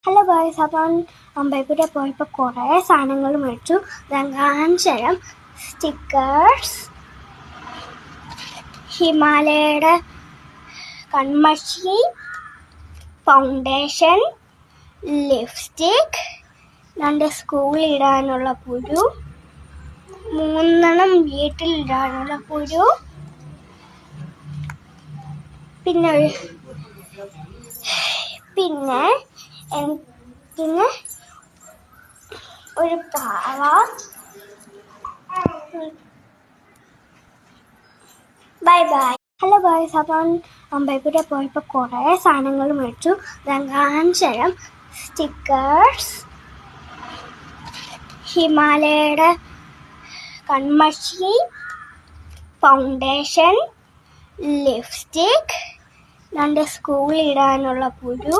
Hello guys, അപ്പം അമ്പലപ്പുഴ പോയപ്പോൾ കുറേ സാധനങ്ങൾ മേടിച്ചു. കാണിച്ചുതരാം. സ്റ്റിക്കേഴ്സ്, ഹിമാലയയുടെ കൺമഷി, ഫൗണ്ടേഷൻ, ലിപ്സ്റ്റിക്, രണ്ട് സ്കൂളിടാനുള്ള പുരു, 3 വീട്ടിലിടാനുള്ള പുരു, പിന്നെ ഒരു പാവ. Bye bye. ഹലോ ഗായ്സ്, അപ്പം അമ്പലപ്പുഴ പോയപ്പോൾ കുറേ സാധനങ്ങൾ മേടിച്ചു. കാണിച്ചുതരാം. സ്റ്റിക്കേഴ്സ്, ഹിമാലയയുടെ കൺമഷി, ഫൗണ്ടേഷൻ, ലിപ്സ്റ്റിക്, രണ്ട് സ്കൂളിടാനുള്ള പുരു,